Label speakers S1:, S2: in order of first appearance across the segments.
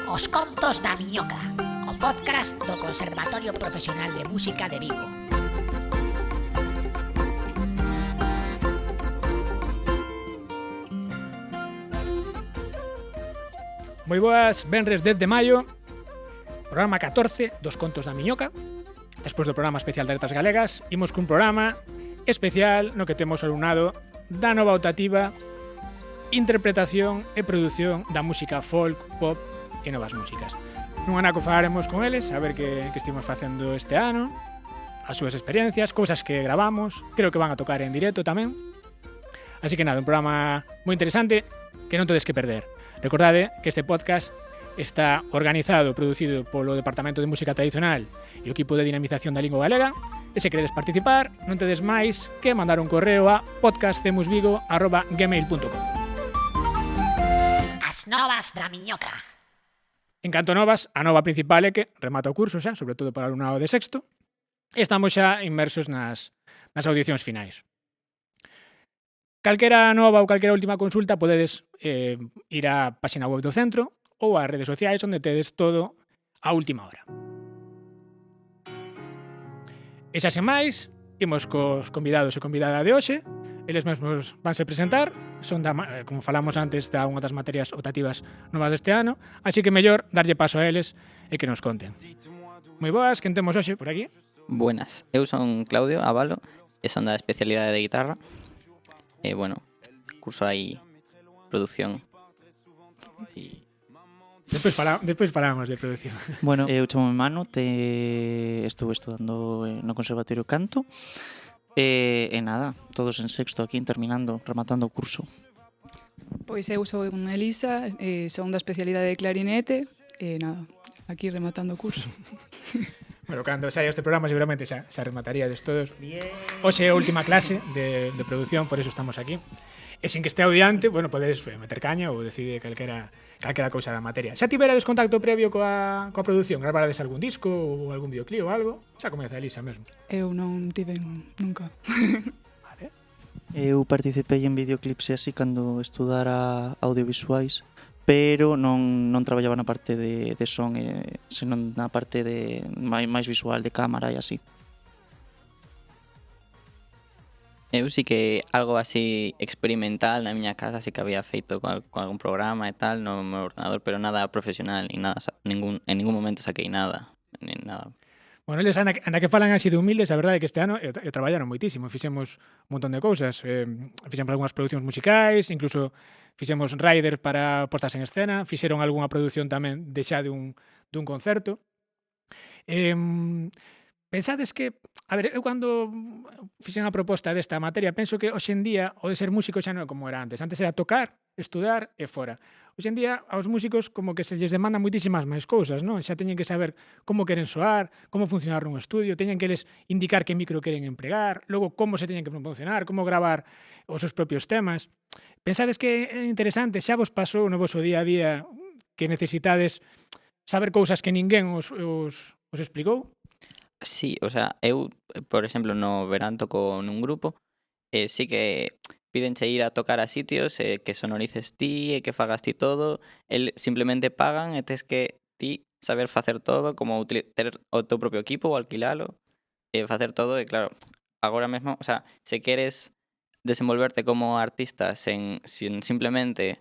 S1: Os Contos da Miñoca, o podcast do Conservatorio Profesional de Música de Vigo.
S2: Moi boas, venres 10 de maio, programa 14 dos Contos da Miñoca. Despois do programa especial de Letras Galegas, imos cun programa especial no que temos alumnado da nova optativa interpretación e produción da música folk, pop e novas músicas. Nun anaco falaremos con eles, a ver que estimos facendo este ano, as súas experiencias, cousas que gravamos, creo que van a tocar en directo tamén. Así que nada, un programa moi interesante que non tedes que perder. Recordade que este podcast está organizado e producido polo Departamento de Música Tradicional e o equipo de dinamización da lingua galega. E se queredes participar, non tedes máis que mandar un correo a podcastcemusvigo@gmail.com.
S1: As novas da Miñoca.
S2: En canto novas, a nova principal é que remata o curso xa, sobre todo para o alumnado de sexto, e estamos xa inmersos nas audicións finais. Calquera nova ou calquera última consulta podedes ir á página web do centro ou ás redes sociais onde tedes todo a última hora. E xa sen máis, imos cos convidados e convidada de hoxe. Eles mesmos vanse presentar, son como falamos antes, da unha das materias optativas novas deste ano, así que mellor darlle paso a eles e que nos conten. Moi boas, quen temos hoxe por aquí?
S3: Buenas, eu son Claudio Avalo e son da especialidade de guitarra. E, bueno, curso aí producción. E
S2: Despois falamos de producción.
S4: Bueno, eu chamo Manu, estou estudando no Conservatorio Canto. E nada, todos en sexto aquí, terminando, rematando o curso.
S5: Pois eu sou Elisa, son da especialidade de clarinete e nada, aquí rematando o curso.
S2: Bueno, cando saia este programa seguramente xa remataríades todos. Hoxe é a última clase de producción, por eso estamos aquí. E sin que este audiante, bueno, podedes meter caña ou decide calquera cousa da materia. Xa tiverades contacto previo coa produción? Gravarades algún disco ou algún videoclip ou algo? Xa comeza a Elisa mesmo.
S5: Eu non tiven nunca.
S2: Vale.
S4: Eu participei en videoclips e así cando estudara audiovisuais, pero non traballaba na parte de son, senón na parte de máis visual, de cámara e así.
S3: eu sí que algo así experimental na miña casa sí que había feito con algún programa e tal no meu ordenador, pero nada profesional, ni nada, en ningún momento saquei nada, ni nada.
S2: Bueno, eles anda que falan así de humildes, a verdade é que este ano traballaron moitísimo, fixemos un montón de cousas, fixemos algunhas producións musicais, incluso fixemos riders para postas en escena, fixeron algunha produción tamén de xa dun concerto. Pensades que, a ver, eu cando fixen a proposta desta materia, penso que hoxe en día o de ser músico xa non é como era antes. Antes era tocar, estudar e fora. Hoxe en día aos músicos como que se lles demanda moitísimas máis cousas, non? Xa teñen que saber como queren soar, como funcionar un estudio, teñen que les indicar que micro queren empregar, logo como se teñen que promocionar, como gravar os seus propios temas. Pensades que é interesante, xa vos pasou no voso día a día que necesitades saber cousas que ninguén os explicou?
S3: Sí, o sea, eu, por exemplo, no verán toco nun grupo e sí que pídenche ir a tocar a sitios que sonorices ti e que fagas ti todo. El simplemente pagan e tes que ti saber facer todo, como ter o teu propio equipo ou alquilalo e facer todo. E claro, agora mesmo, o sea, se queres desenvolverte como artista sen simplemente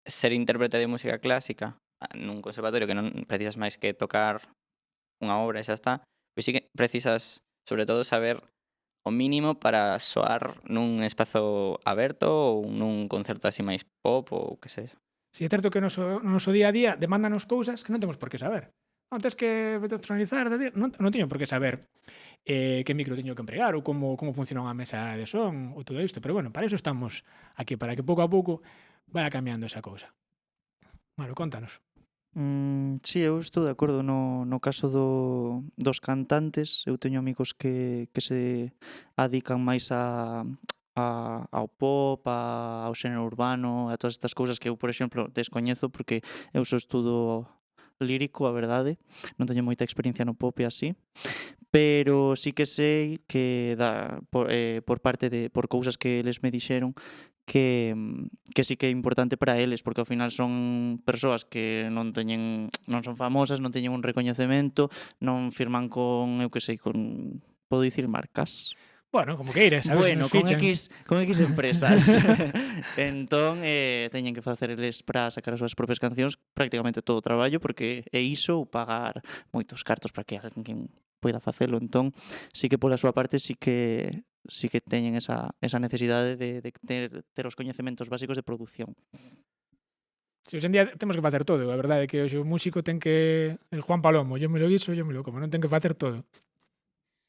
S3: ser intérprete de música clásica nun conservatorio que non precisas máis que tocar unha obra e xa está, pois sí que precisas, sobre todo, saber o mínimo para soar nun espazo aberto ou nun concerto así máis pop ou que sei.
S2: Si é certo que no noso día a día demandanos cousas que non temos por que saber. Non tens que personalizar, non teño por que saber que micro teño que empregar ou como funciona unha mesa de son ou todo isto, pero bueno, para iso estamos aquí, para que pouco a pouco vaya cambiando esa cousa. Bueno, contanos.
S4: Sí, eu estou de acordo no caso dos cantantes. Eu teño amigos que se adican máis ao pop, ao xénero urbano, a todas estas cousas que eu, por exemplo, descoñezo porque eu só estudo lírico, a verdade. Non teño moita experiencia no pop e así. Pero sí que sei que por cousas que eles me dixeron que sí que é importante para eles, porque ao final son persoas que non son famosas, non teñen un recoñecemento, non firman con, eu que sei, con, podo dicir marcas?
S2: Bueno, como queires, sabes?
S4: Bueno,
S2: Nos
S4: con
S2: fichan.
S4: X empresas. Entón, teñen que facer eles para sacar as súas propias cancións prácticamente todo o traballo, porque é iso ou pagar moitos cartos para que alguén poida facelo. Entón, sí que pola súa parte sí que teñen esa necesidade de ter os coñecementos básicos de produción.
S2: Si hoxe en día temos que facer todo, a verdade é que hoxe o músico ten que... El Juan Palomo, yo me lo guiso, yo me lo como, non ten que facer todo.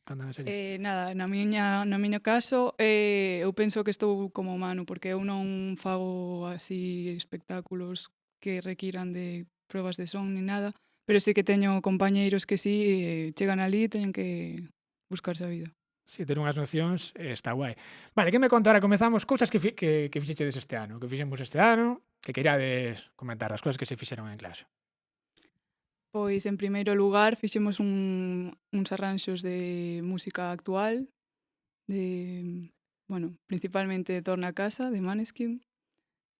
S2: Cando nas series.
S5: Nada, no miño caso, eu penso que estou como Manu, porque eu non fago así espectáculos que requiran de probas de son ni nada, pero sí que teño compañeiros que sí, chegan ali e teñen que buscarse a vida.
S2: Si, ter unhas nocións está guai. Vale, que me conta ahora? Comezamos cousas que fixechedes este ano, que fixemos este ano, que queirades comentar as cousas que se fixeron en clase.
S5: Pois, en primeiro lugar, fixemos uns arranxos de música actual, principalmente de Torna a Casa, de Maneskin.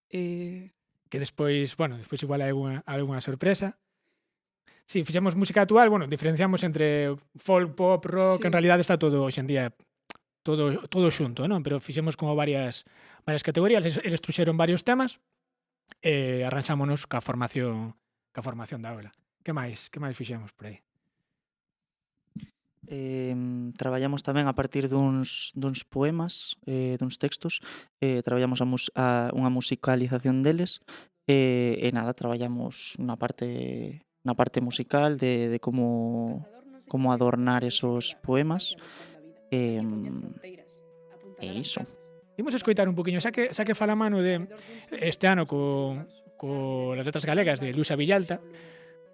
S2: Que despois igual hai algunha sorpresa. Si, fixemos música actual, diferenciamos entre folk, pop, rock,
S5: Sí.
S2: en realidade está todo hoxe en día todo xunto, non? Pero fixemos como varias categorías, eles truxeron varios temas e arranxámonos ca formación da aula. Que máis fixemos por aí?
S4: Traballamos tamén a partir duns poemas, duns textos, traballamos unha musicalización deles, e nada, traballamos na parte musical de como adornar esos poemas, e iso.
S2: Imos escoitar un poquinho, xa que fala Manu de este ano co las letras galegas de Luisa Villalta,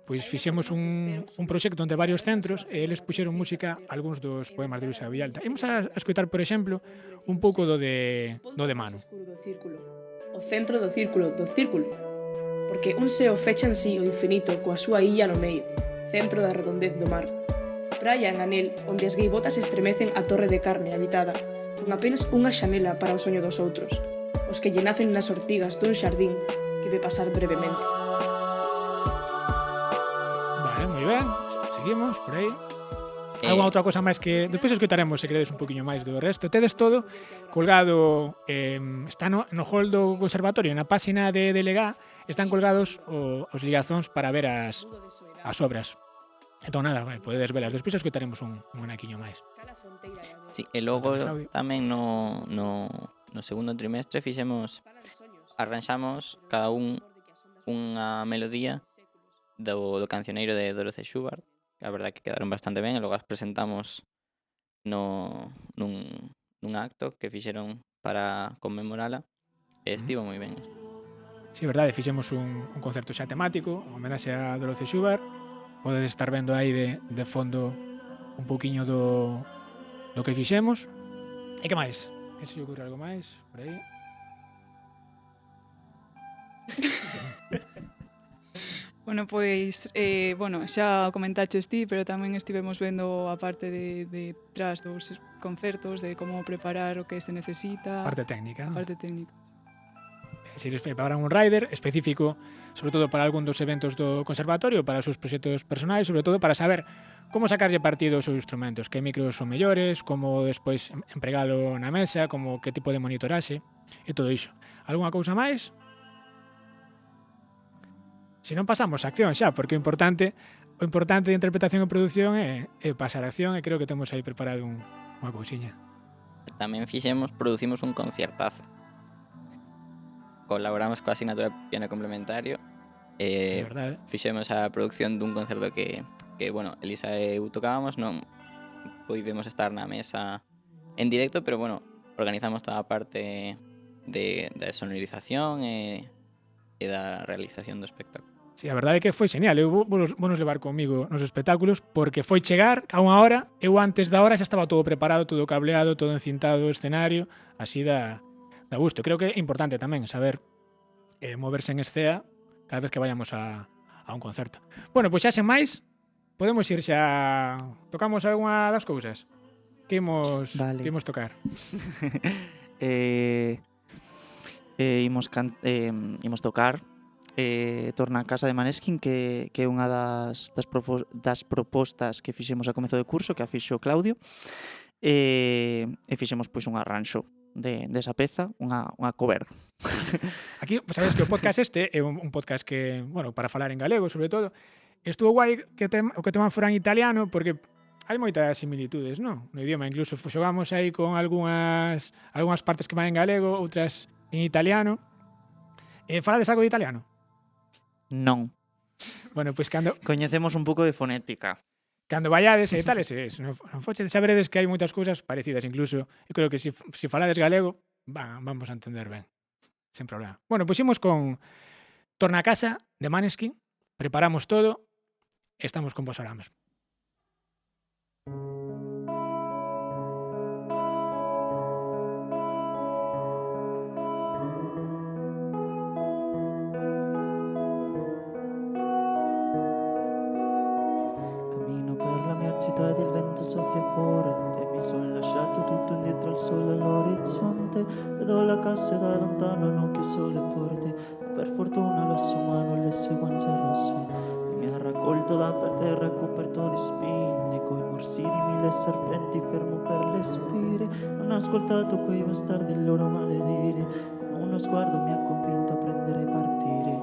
S2: pois fixemos un proxecto onde varios centros e eles puxeron música a algúns dos poemas de Luisa Villalta. Imos a escoitar, por exemplo, un pouco do de Manu.
S6: O centro do círculo, porque un seo fecha en sí o infinito coa súa illa no meio, centro da redondez do mar. Praia en anel onde as gaivotas estremecen a torre de carne habitada, con apenas unha xanela para o soño dos outros, os que lle nacen nas ortigas dun xardín que ve pasar brevemente.
S2: Vale, moi ben. Seguimos por aí. Alguna outra cosa máis que... Despois escoitaremos, se queredes, un poquinho máis do resto. Tedes todo colgado... está no hall do conservatorio, na páxina de Delegá, están colgados os ligazóns para ver as obras. Entón, nada, podedes velas. Despois escoitaremos un anaquiño máis.
S3: Sí, e logo
S2: Claudio.
S3: tamén no segundo trimestre arranxamos cada unha melodía do cancioneiro de Dorothy Schubert, que a verdade que quedaron bastante ben, e logo as presentamos nun acto que fixeron para conmemorala, e estivo moi ben.
S2: Si, verdade, fixemos un concerto xa temático, en homenaxe a Dorothy Schubert. Podedes estar vendo aí de fondo un poquinho do que fixemos. E que máis? Que se lle ocurre algo máis por aí?
S5: Pois, xa comentaches ti, pero tamén estivemos vendo a parte de tras dos concertos, de como preparar o que se necesita.
S2: Parte técnica,
S5: A
S2: non?
S5: parte técnica.
S2: Se eles preparan un rider específico, sobre todo para algún dos eventos do conservatorio, para os seus proxectos personais, sobre todo para saber como sacarlle partido aos seus instrumentos, que micros son mellores, como despois empregalo na mesa, como que tipo de monitoraxe e todo iso. Algúna cousa máis? Se non pasamos a acción xa, porque o importante de interpretación e produción é pasar a acción, e creo que temos aí preparado unha cousiña.
S3: Tamén producimos un concertazo. Colaboramos coa asignatura de piano complementario.
S2: É verdade.
S3: Fixemos a producción dun concerto que Elisa e eu tocábamos, non poidemos estar na mesa en directo, pero organizamos toda a parte da sonorización e da realización do espectáculo.
S2: Sí, a verdade é que foi genial. Eu vou levar comigo nos espectáculos porque foi chegar a unha hora, eu antes da hora xa estaba todo preparado, todo cableado, todo encintado o escenario, así da gusto. Creo que é importante tamén saber moverse en escena cada vez que vayamos a un concerto. Bueno, pois xa sen máis, podemos ir xa... Tocamos algunha das cousas? Que imos tocar?
S4: imos tocar Torna a casa de Maneskin, que é unha das propostas que fixemos a comezo de curso, que a fixo Claudio, e fixemos pois un arranxo desa peza, unha cover.
S2: Aquí, sabes que o podcast este é un podcast que, bueno, para falar en galego, sobre todo, estuvo guai que o que teman fora en italiano, porque hai moitas similitudes, non? No idioma, incluso xogamos aí con algunhas partes que van en galego, outras en italiano. Falades algo de italiano?
S4: Non.
S2: Bueno, pois cando
S4: Coñecemos un pouco de fonética.
S2: vaiades e tal, non foche, saberedes que hai moitas cousas parecidas, incluso, eu creo que se falades galego, vamos a entender ben, sen problema. Bueno, pois imos con Torna a casa de Maneskin, preparamos todo e estamos con vos ahora mesmo.
S4: Cammino per la mia città ed il vento soffia forte. Mi sono lasciato tutto indietro al sole all'orizzonte. Vedo la cassa da lontano, non chiuso le porte. Ma per fortuna lassù mano le sue guance rosse. Mi ha raccolto da per terra coperto di spine, coi morsi di 1000 serpenti fermo per le spire. Non ho ascoltato quei bastardi il loro maledire. Con uno sguardo mi ha convinto a prendere e partire.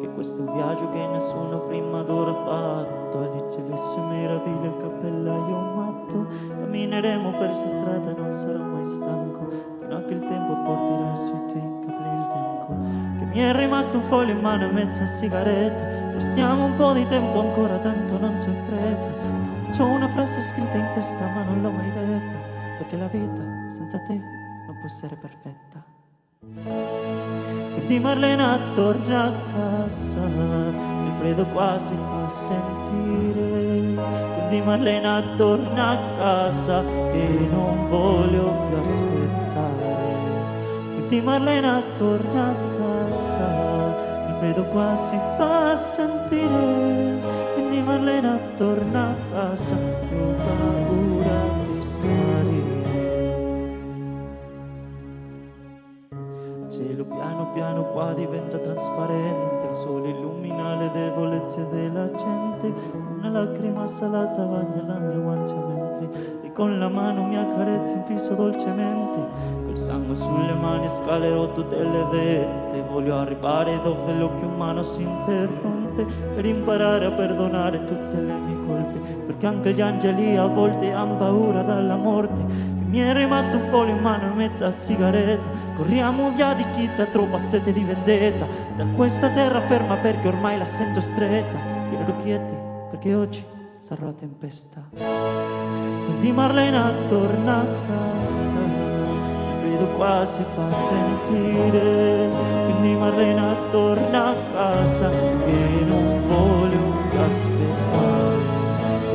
S4: Che questo è un viaggio che nessuno prima d'ora ha fatto. Alice le sue meraviglie, il cappellaio matto. Cammineremo per questa strada, non sarò mai stanco, fino a che il tempo porterà sui tuoi capelli il bianco. Che mi è rimasto un foglio in mano e mezza sigaretta. Restiamo un po' di tempo ancora, tanto non c'è fretta. C'ho una frase scritta in testa ma non l'ho mai detta, perché la vita senza te non può essere perfetta. Quindi Marlena torna a casa, il freddo qua si fa sentire. Quindi Marlena torna a casa, che non voglio più aspettare. Quindi Marlena torna a casa, il freddo qua si fa sentire. Quindi Marlena torna a casa, che ho paura di sparire. Il cielo piano piano qua diventa trasparente, il sole illumina le debolezze della gente. Una lacrima salata bagna la mia guancia mentre e con la mano mi accarezza in fisso dolcemente. Col sangue sulle mani scalerò tutte le vette. Voglio arrivare dove l'occhio umano si interrompe, per imparare a perdonare tutte le mie colpe, perché anche gli angeli a volte han paura dalla morte. Mi è rimasto un foglio in mano e mezza sigaretta. Corriamo via di chi c'ha troppa sete di vendetta, da questa terra ferma perché ormai la sento stretta. Tiralo quieti perché oggi sarà la tempesta. Quindi Marlena torna a casa, il freddo qua si fa sentire. Quindi Marlena torna a casa, che non voglio più aspettare.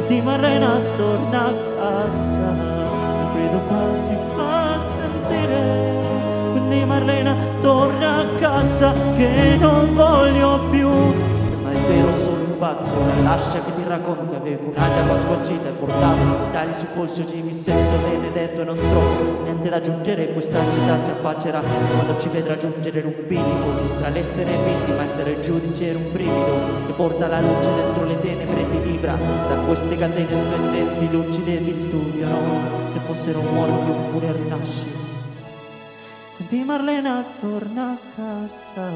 S4: Quindi Marlena torna a casa, freddo qua si fa sentire. Quindi Marlena torna a casa, che non voglio più. Ma è vero, sono un pazzo, la lascia che ti racconti. Avevo un'aria qua squarcita e portavo tagli su polso, oggi mi sento benedetto e non trovo niente da aggiungere. Questa città si affaccerà quando ci vedrà giungere un bilico. Tra l'essere vittima e essere giudice era un brivido che porta la luce dentro le tenebre e ti libera da queste catene splendenti, lucide virtù, no? Se fossero morti oppure rinasci. Quindi Marlena torna a casa,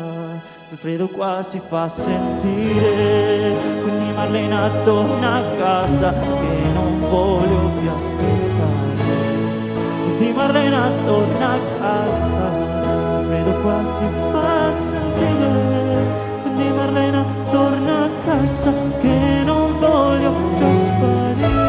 S4: il freddo qua si fa sentire. Quindi Marlena torna a casa, che non voglio più aspettare. Quindi Marlena torna a casa, il freddo qua si fa sentire. Quindi Marlena torna a casa, che non voglio più sparire.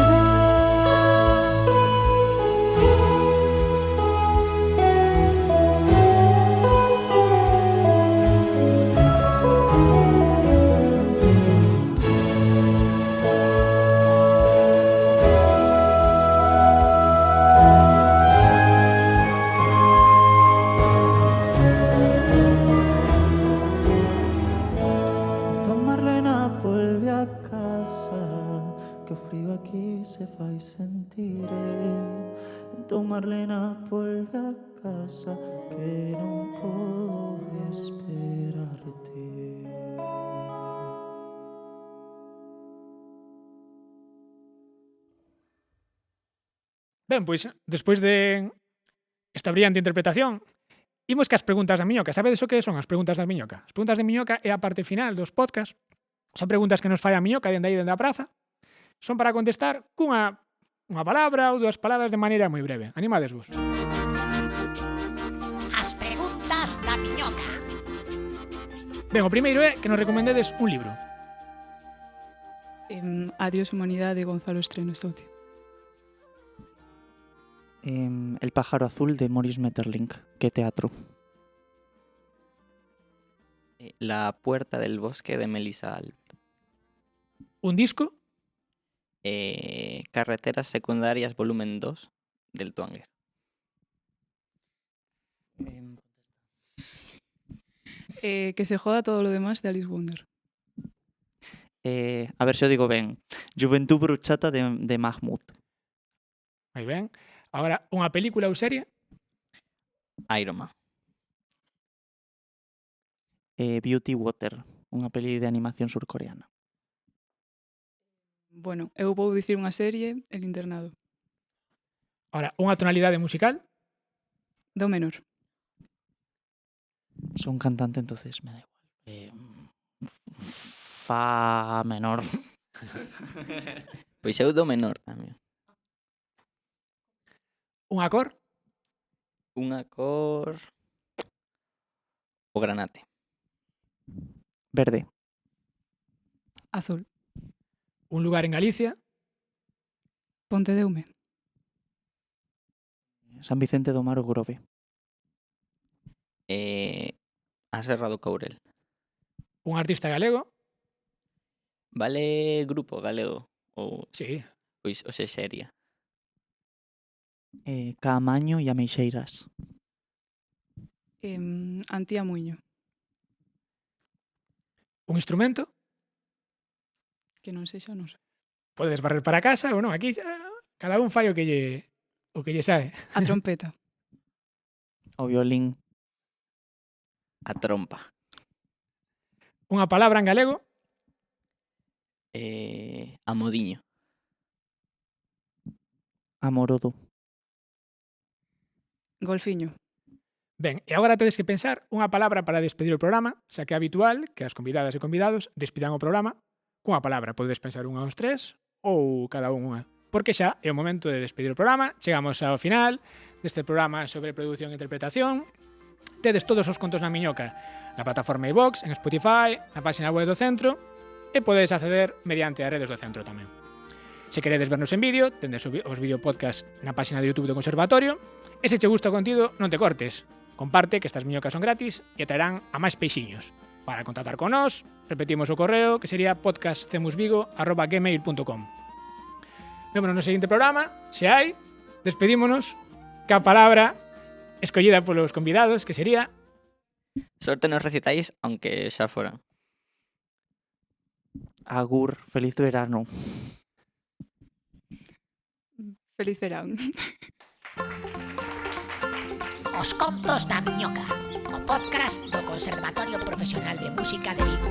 S4: Don Marlena, volve a casa, que non podo esperarte.
S2: Ben, pois, despois de esta brillante interpretación, imos que as preguntas da miñoca. Sabedes o que son as preguntas da miñoca? As preguntas da miñoca é a parte final dos podcast. Son preguntas que nos fai a miñoca dende aí, dende a praza. Son para contestar cunha palabra ou dúas palabras de maneira moi breve. Animadesvos.
S1: As preguntas da miñoca.
S2: Ben, o primeiro é que nos recomendedes un libro.
S5: Adiós Humanidade de Gonzalo Estreno Socio.
S4: El pájaro azul de Maurice Maeterlinck, que teatro.
S3: La puerta del bosque de Melissa Alb.
S2: Un disco.
S3: Carreteras secundarias volumen 2 del Twanger.
S5: Que se joda todo lo demás de Alice Wonder.
S4: A ver se o digo ben. Juventud bruchata de Mahmoud.
S2: Moi ben. Agora, unha película ou serie.
S3: Iron Man.
S4: Beauty Water, unha peli de animación surcoreana.
S5: Bueno, eu vou dicir unha serie, El internado.
S2: Agora, unha tonalidade musical.
S5: Do menor.
S4: Son cantante, entonces me da igual. Fa menor.
S3: Pois eu do menor tamén.
S2: Unha cor.
S3: Unha cor... O granate.
S4: Verde.
S5: Azul.
S2: Un lugar en Galicia.
S5: Ponte de Ume.
S4: San Vicente do Mar o Grove.
S3: A Serra do Courel.
S2: Un artista galego.
S3: Vale grupo galego ou
S2: Sí.
S3: pois o Sexeria.
S4: Caamaño e Ameixeiras.
S5: Antía Muiño.
S2: Un instrumento.
S5: Que non sexa, non sei.
S2: Podes barrer para casa ou non. Aquí cada un fai o que lle sae.
S5: A trompeta.
S4: O violín.
S3: A trompa.
S2: Unha palabra en galego.
S3: Amodiño.
S4: Amorodo.
S5: Golfiño.
S2: Ben, e agora tedes que pensar unha palabra para despedir o programa, xa que é habitual que as convidadas e convidados despidan o programa cunha palabra. Podedes pensar unha aos tres ou cada unha. Porque xa é o momento de despedir o programa. Chegamos ao final deste programa sobre produción e interpretación. Tedes todos os contos na miñoca na plataforma iVox, en Spotify, na página web do centro e podedes acceder mediante as redes do centro tamén. Se queredes vernos en vídeo, tendes os videopodcast na página de YouTube do Conservatorio. E se che gusta o contido, non te cortes. Comparte, que estas miñocas son gratis e atraerán a máis peixiños. Para contactar con nós, repetimos o correo, que sería podcastcemusvigo@gmail.com. Vémonos no seguinte programa, se hai, despedímonos ca palabra escollida polos convidados, que sería...
S3: Sorte nos recitáis, aunque xa foran.
S4: Agur, feliz verano.
S5: Feliz verán.
S1: Os contos da miñoca, o podcast do Conservatorio Profesional de Música de Vigo.